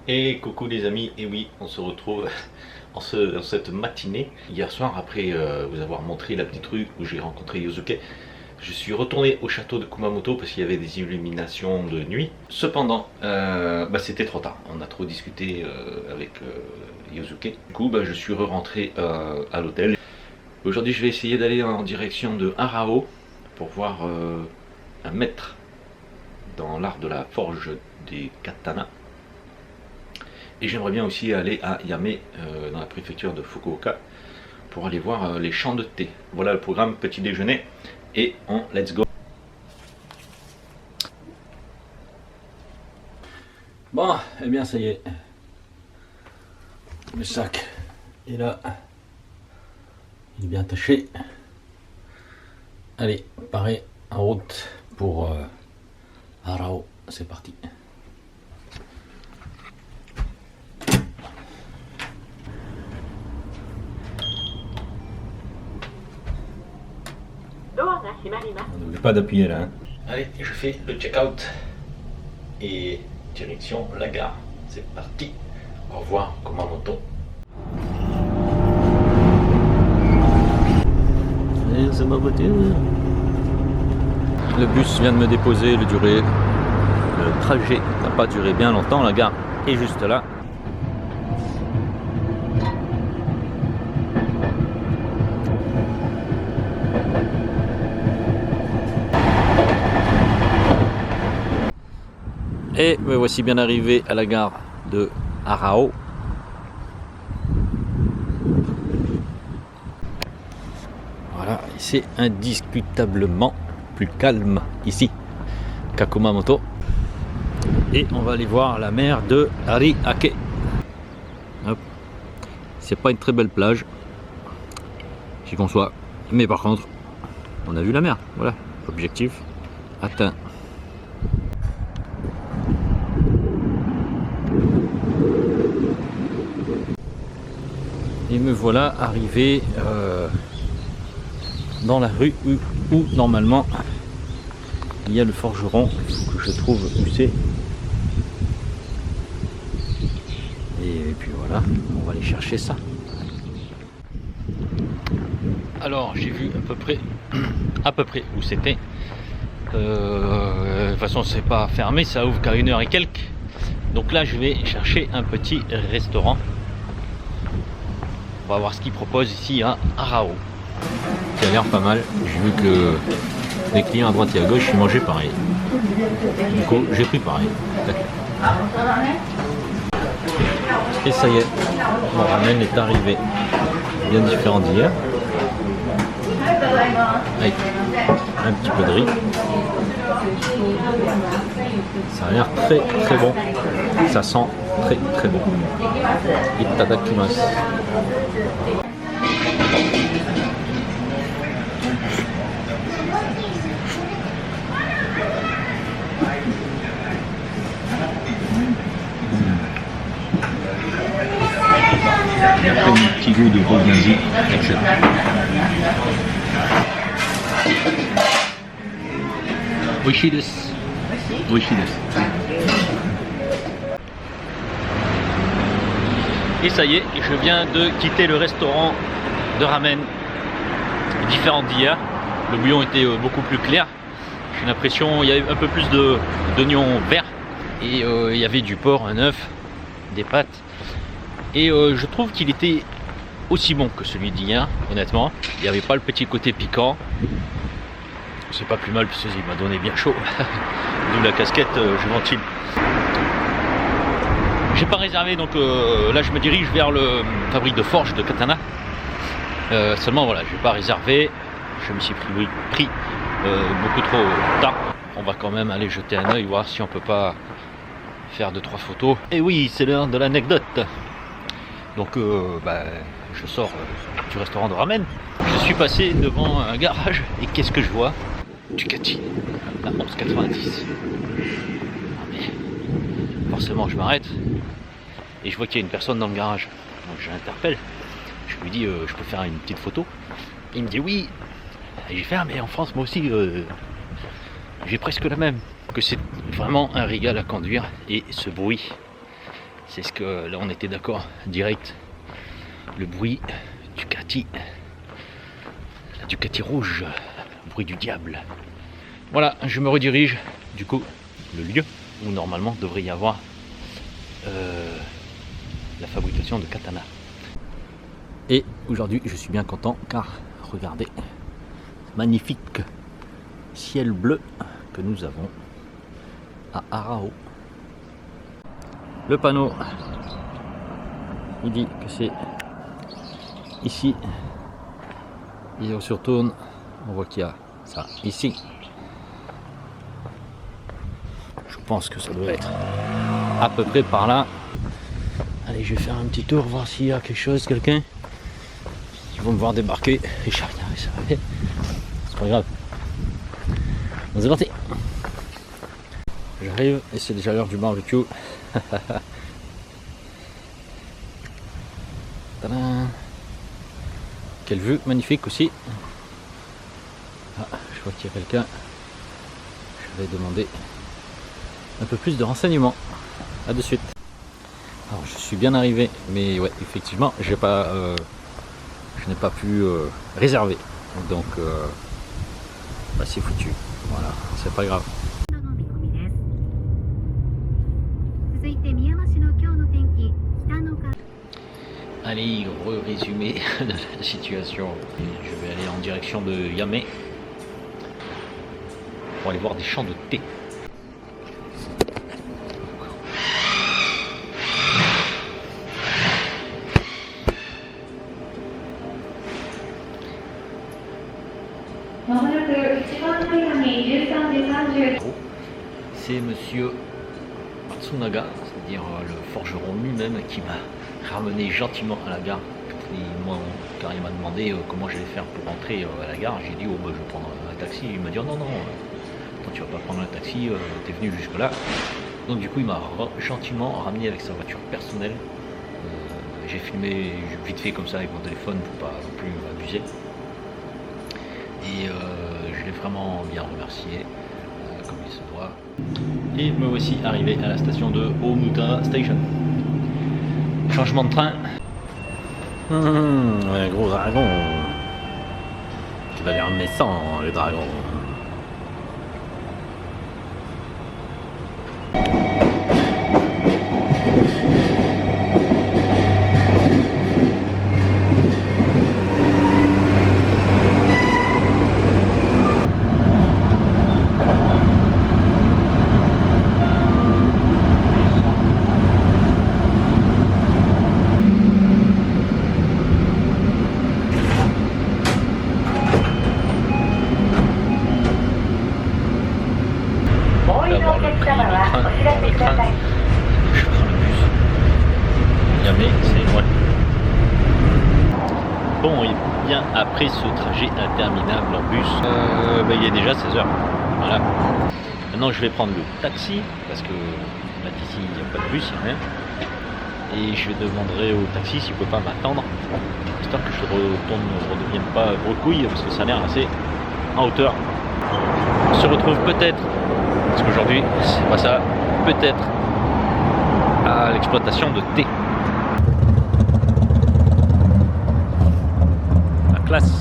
Et coucou les amis, et oui, on se retrouve en cette matinée. Hier soir, après vous avoir montré la petite rue où j'ai rencontré Yosuke, je suis retourné au château de Kumamoto parce qu'il y avait des illuminations de nuit. Cependant, c'était trop tard, on a trop discuté avec Yosuke. Du coup, je suis re-rentré à l'hôtel. Aujourd'hui, je vais essayer d'aller en direction de Arao pour voir un maître dans l'art de la forge des katanas. Et j'aimerais bien aussi aller à Yame, dans la préfecture de Fukuoka, pour aller voir les champs de thé. Voilà le programme petit déjeuner, et on let's go. Bon, eh bien ça y est, le sac est là, il est bien attaché. Allez, pareil, en route pour Arao, c'est parti. N'oublie pas d'appuyer là. Allez, je fais le check-out et direction la gare. C'est parti. Au revoir, Kumamoto. C'est ma voiture. Le bus vient de me déposer. Le trajet n'a pas duré bien longtemps. La gare est juste là. Et me voici bien arrivé à la gare de Arao. Voilà, c'est indiscutablement plus calme ici qu'à Kumamoto. Et on va aller voir la mer de Ariake. C'est pas une très belle plage, j'y conçois. Mais par contre, on a vu la mer. Voilà, objectif atteint. Et me voilà arrivé dans la rue où normalement il y a le forgeron. Il faut que je trouve où c'est. Et puis voilà, on va aller chercher ça. Alors j'ai vu à peu près où c'était. De toute façon c'est pas fermé, ça ouvre qu'à 1h et quelques. Donc là je vais chercher un petit restaurant. On va voir ce qu'ils proposent ici à Arao. Ça a l'air pas mal. J'ai vu que les clients à droite et à gauche ils mangeaient pareil. Du coup j'ai pris pareil. Et ça y est, mon ramen est arrivé. Bien différent d'hier. Avec un petit peu de riz. Ça a l'air très très bon. Ça sent très très bon. Itadakimasu. Il y a un petit goût de gourmandise. Excellent. Oishii desu. Oishii desu. Et ça y est, je viens de quitter le restaurant de ramen, différent d'hier. Le bouillon était beaucoup plus clair. J'ai l'impression il y avait un peu plus d'oignons verts. Et il y avait du porc, un œuf, des pâtes. Et je trouve qu'il était aussi bon que celui d'hier, honnêtement. Il n'y avait pas le petit côté piquant. C'est pas plus mal parce qu'il m'a donné bien chaud. D'où la casquette, je ventile. J'ai pas réservé, donc là je me dirige vers le fabrique de forge de katana. Seulement voilà, je n'ai pas réservé. Je me suis pris beaucoup trop tard. On va quand même aller jeter un œil, voir si on peut pas faire 2-3 photos. Et oui, c'est l'heure de l'anecdote. Donc je sors du restaurant de ramen. Je suis passé devant un garage et qu'est-ce que je vois? Ducati, la 1190. Mais forcément je m'arrête et je vois qu'il y a une personne dans le garage. Donc je l'interpelle. Je lui dis je peux faire une petite photo. Il me dit oui. Et j'ai fait mais en France moi aussi j'ai presque la même. Que c'est vraiment un régal à conduire et ce bruit C'est ce que là on était d'accord, direct. Le bruit Ducati, la Ducati rouge, bruit du diable. Voilà, je me redirige du coup le lieu où normalement devrait y avoir la fabrication de katana. Et aujourd'hui je suis bien content car regardez, magnifique ciel bleu que nous avons à Arao. Le panneau il dit que c'est ici, et on se retourne, on voit qu'il y a ça ici. Je pense que ça doit être à peu près par là. Allez, je vais faire un petit tour, voir s'il y a quelque chose, quelqu'un. Ils vont me voir débarquer et j'ai rien, ça va aller. C'est pas grave. C'est parti. J'arrive et c'est déjà l'heure du barbecue. Tadam. Quelle vue magnifique aussi. Ah, je vois qu'il y a quelqu'un. Je vais demander un peu plus de renseignements. À de suite. Alors je suis bien arrivé, mais ouais, effectivement, je n'ai pas pu réserver. Donc bah, c'est foutu. Voilà, c'est pas grave. Allez, résumé de la situation. Je vais aller en direction de Yamé pour aller voir des champs de thé. C'est monsieur Matsunaga, c'est-à-dire le forgeron lui-même, qui m'a ramené gentiment à la gare. Car il m'a demandé comment j'allais faire pour rentrer à la gare. J'ai dit, oh, bah, je vais prendre un taxi. Il m'a dit, oh, non, toi, tu vas pas prendre un taxi, t'es venu jusque là. Donc du coup il m'a gentiment ramené avec sa voiture personnelle. J'ai filmé vite fait comme ça avec mon téléphone pour pas non plus abuser. Et je l'ai vraiment bien remercié, comme il se doit. Et me voici arrivé à la station de Omuta Station. Changement de train. Un gros dragon. Tu vas l'air naissant, le dragon. Bon, et bien après ce trajet interminable en bus, il est déjà 16h. Voilà. Maintenant je vais prendre le taxi parce que là d'ici il n'y a pas de bus, il n'y a rien. Et je demanderai au taxi s'il ne peut pas m'attendre, histoire que je ne redevienne pas gros parce que ça a l'air assez en hauteur. On se retrouve peut-être, parce qu'aujourd'hui c'est pas ça, peut-être à l'exploitation de thé. La classe.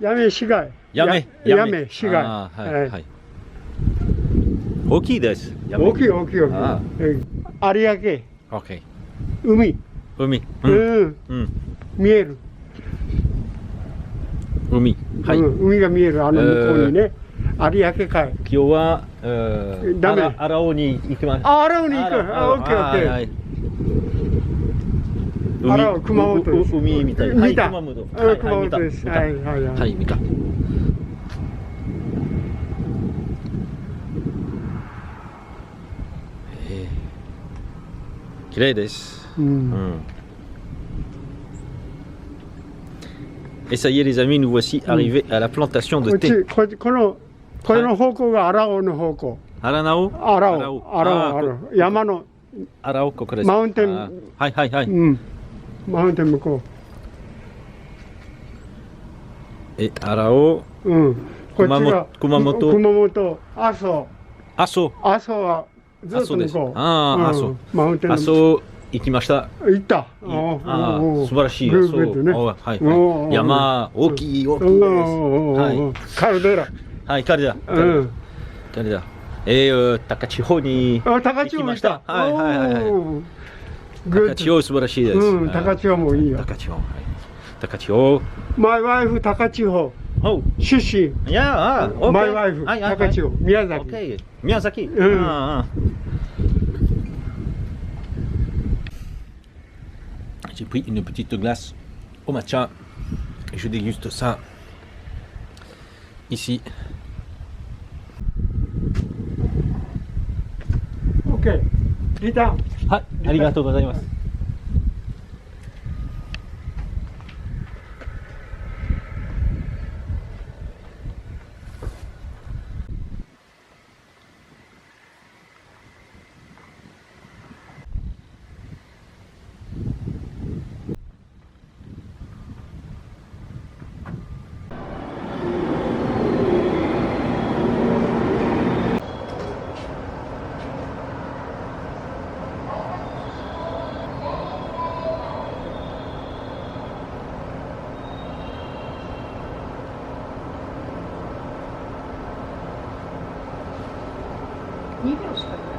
Yame Shigai. Yame. Yame Shigai. Ah, hai, hai. Oki desu. Yame. Oki. Ah. Ariake. Okay. Umi. Umi. 見える。海。はい。海が見える向こうにね。有明海。今日はダメ。荒尾に行きます。荒尾に行く。オッケー。はい。荒尾熊本です。海みたいな。見た。熊本。熊本です。はい見た。綺麗です。Et ça y est les amis, nous voici arrivés à la plantation de thé. この方向が荒尾の方向。荒尾？荒尾。山の。荒尾ここです。マウンテン。はい。マウンテン向こう。荒尾。熊本。阿蘇。阿蘇。阿蘇はずっと向こう。ああ、阿蘇。マウンテンの阿蘇行きました。行った。ああ、素晴らしい。グーグーね。はい。山、大きいです。はい。カルデラ。はい、カルデラ。カルデラ。高千穂に高行きました。はいはいはい。高千穂素晴らしいです。高千穂もいいよ。高千穂。高千穂。My wife 高千穂。出身。いや、My wife 高千穂。宮崎。宮崎。J'ai pris une petite glace au matcha et je déguste ça ici. OK。リターン。はい、ありがとうございます。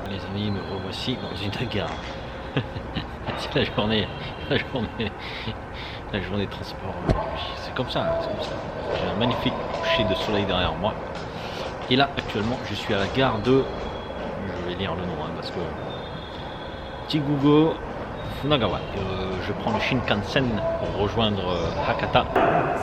Les amis, me revoici dans une gare. C'est la journée de transport aujourd'hui. C'est comme ça, J'ai un magnifique coucher de soleil derrière moi. Et là, actuellement, je suis à la gare de... Je vais lire le nom, parce que... Chigugo Funagawa. Je prends le Shinkansen pour rejoindre Hakata. Voilà.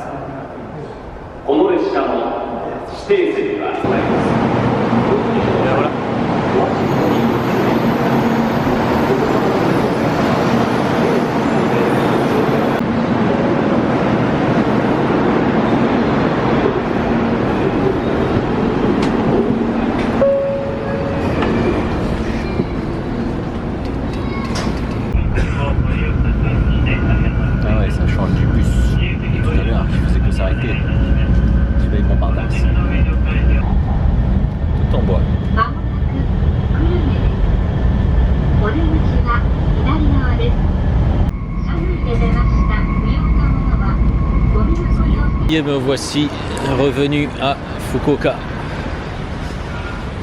Ah ouais, ça change du bus. Tout à l'heure, je faisais que s'arrêter. Je vais mon bardasse. Tout en bois. Et me voici revenu à Fukuoka.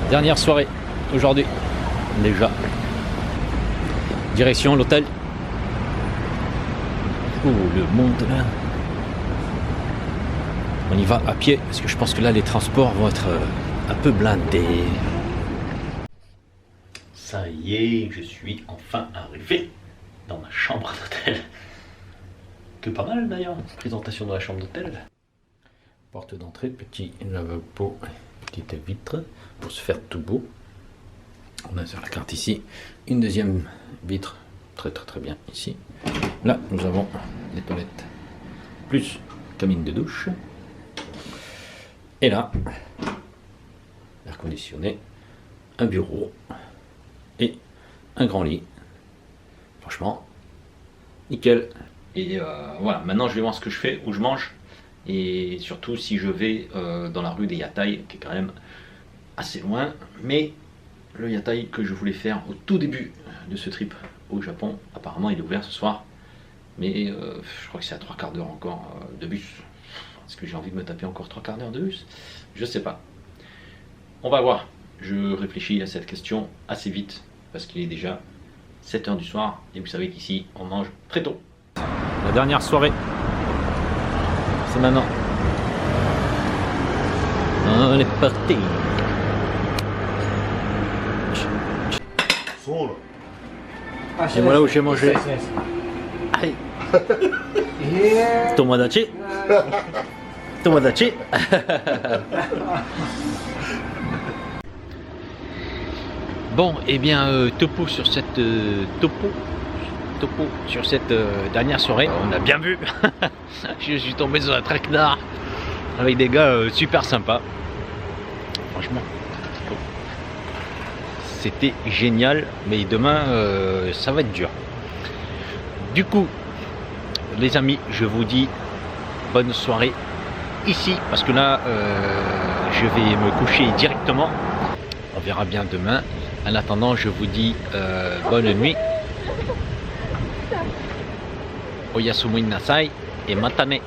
Dernière soirée aujourd'hui déjà. Direction l'hôtel. Oh, le monde là. On y va à pied parce que je pense que là les transports vont être un peu blindés. Ça y est, je suis enfin arrivé dans ma chambre d'hôtel. Que pas mal d'ailleurs, présentation de la chambre d'hôtel. Porte d'entrée, petit lavabo, petite vitre pour se faire tout beau. On a sur la carte ici une deuxième vitre, très bien ici. Là nous avons les toilettes plus cabine de douche. Et là, air conditionné, un bureau et un grand lit. Franchement, nickel. Et voilà, maintenant je vais voir ce que je fais, où je mange. Et surtout si je vais dans la rue des Yatai, qui est quand même assez loin. Mais le Yatai que je voulais faire au tout début de ce trip au Japon, apparemment il est ouvert ce soir. Mais je crois que c'est à 3 quarts d'heure encore de bus. Est-ce que j'ai envie de me taper encore 3 quarts d'heure de bus? Je sais pas. On va voir. Je réfléchis à cette question assez vite parce qu'il est déjà 7h du soir et vous savez qu'ici on mange très tôt. La dernière soirée, c'est maintenant. On est parti. Et voilà où j'ai mangé. Aïe. Tomodachi. Tomodachi. Bon, et bien topo sur cette sur cette dernière soirée. On a bien vu. Je suis tombé sur un traquenard avec des gars super sympas. Franchement, c'était génial. Mais demain, ça va être dur. Du coup, les amis, je vous dis bonne soirée ici parce que là, je vais me coucher directement. On verra bien demain. En attendant, je vous dis bonne nuit. Oyasumi nasai et matane.